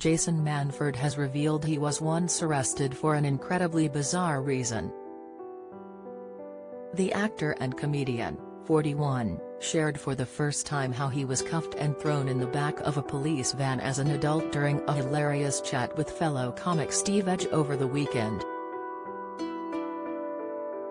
Jason Manford has revealed he was once arrested for an incredibly bizarre reason. The actor and comedian, 41, shared for the first time how he was cuffed and thrown in the back of a police van as an adult during a hilarious chat with fellow comic Steve Edge over the weekend.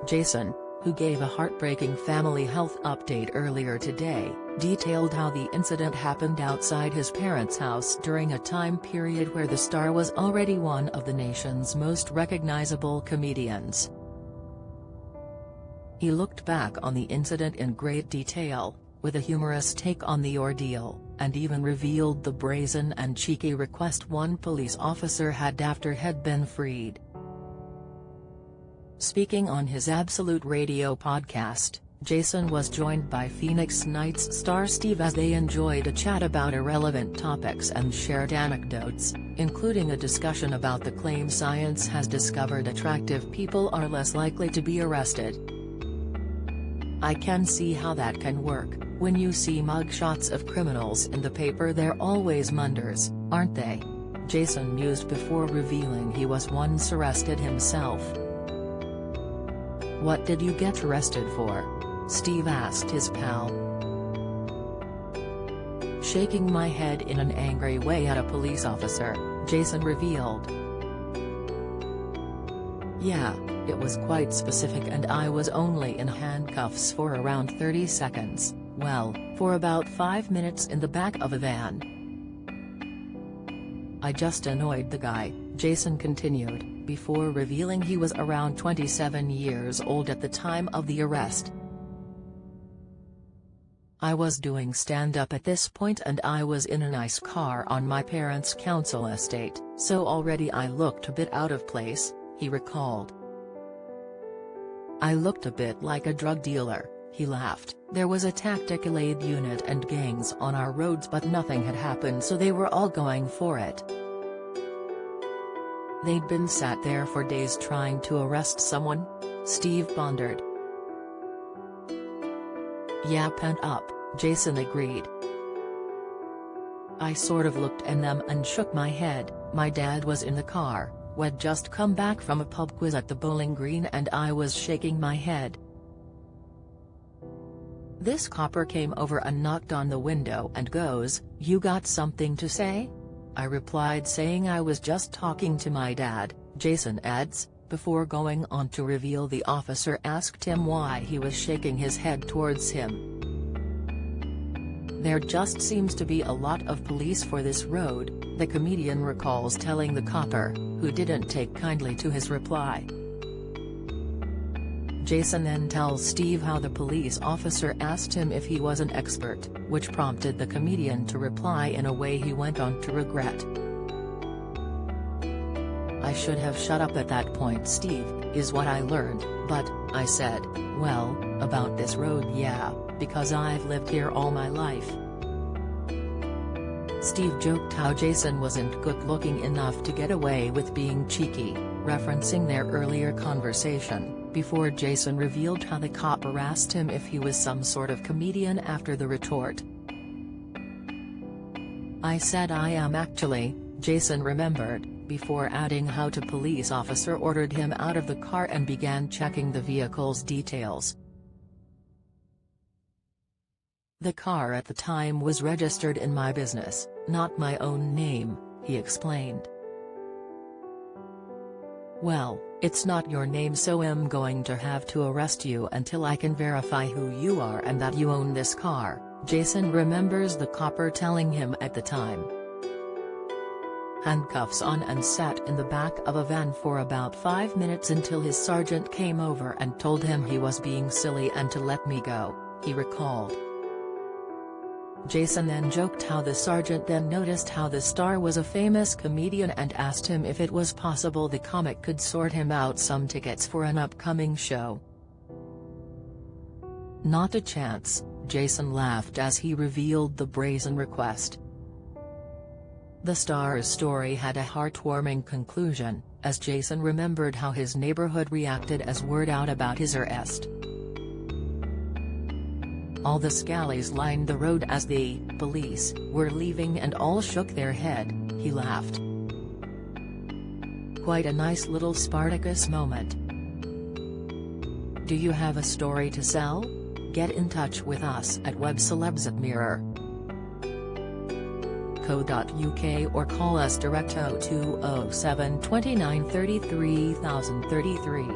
Jason, who gave a heartbreaking family health update earlier today, detailed how the incident happened outside his parents' house during a time period where the star was already one of the nation's most recognizable comedians. He looked back on the incident in great detail, with a humorous take on the ordeal, and even revealed the brazen and cheeky request one police officer had after he'd been freed. Speaking on his Absolute Radio podcast, Jason was joined by Phoenix Nights star Steve as they enjoyed a chat about irrelevant topics and shared anecdotes, including a discussion about the claim science has discovered attractive people are less likely to be arrested. "I can see how that can work. When you see mugshots of criminals in the paper, they're always Munders, aren't they?" Jason mused before revealing he was once arrested himself. "What did you get arrested for?" Steve asked his pal. Shaking my head in an angry way at a police officer, Jason revealed. "Yeah, it was quite specific and I was only in handcuffs for around 30 seconds, well, for about 5 minutes in the back of a van. I just annoyed the guy," Jason continued, before revealing he was around 27 years old at the time of the arrest. "I was doing stand-up at this point and I was in a nice car on my parents' council estate, so already I looked a bit out of place," he recalled. "I looked a bit like a drug dealer," he laughed. "There was a tactical aid unit and gangs on our roads but nothing had happened so they were all going for it. They'd been sat there for days trying to arrest someone?" Steve pondered. "Yeah, pent up," Jason agreed. "I sort of looked at them and shook my head. My dad was in the car, we'd just come back from a pub quiz at the bowling green and I was shaking my head. This copper came over and knocked on the window and goes, 'You got something to say?' I replied saying I was just talking to my dad," Jason adds, before going on to reveal the officer asked him why he was shaking his head towards him. "There just seems to be a lot of police for this road," the comedian recalls telling the copper, who didn't take kindly to his reply. Jason then tells Steve how the police officer asked him if he was an expert, which prompted the comedian to reply in a way he went on to regret. "I should have shut up at that point, Steve, is what I learned, but, I said, well, about this road yeah, because I've lived here all my life." Steve joked how Jason wasn't good-looking enough to get away with being cheeky, referencing their earlier conversation, before Jason revealed how the copper asked him if he was some sort of comedian after the retort. "I said I am actually," Jason remembered, before adding how the police officer ordered him out of the car and began checking the vehicle's details. "The car at the time was registered in my business, not my own name," he explained. "Well, it's not your name so I'm going to have to arrest you until I can verify who you are and that you own this car," Jason remembers the copper telling him at the time. Handcuffs on and sat in the back of a van for about 5 minutes until his sergeant came over and told him he was being silly and to let me go, he recalled. Jason then joked how the sergeant then noticed how the star was a famous comedian and asked him if it was possible the comic could sort him out some tickets for an upcoming show. "Not a chance," Jason laughed as he revealed the brazen request. The star's story had a heartwarming conclusion, as Jason remembered how his neighborhood reacted as word out about his arrest. "All the scallies lined the road as the police were leaving and all shook their head," He laughed. Quite a nice little Spartacus moment. Do you have a story to sell? Get in touch with us at webcelebs@mirror.co.uk or call us direct 0207 29 33 033.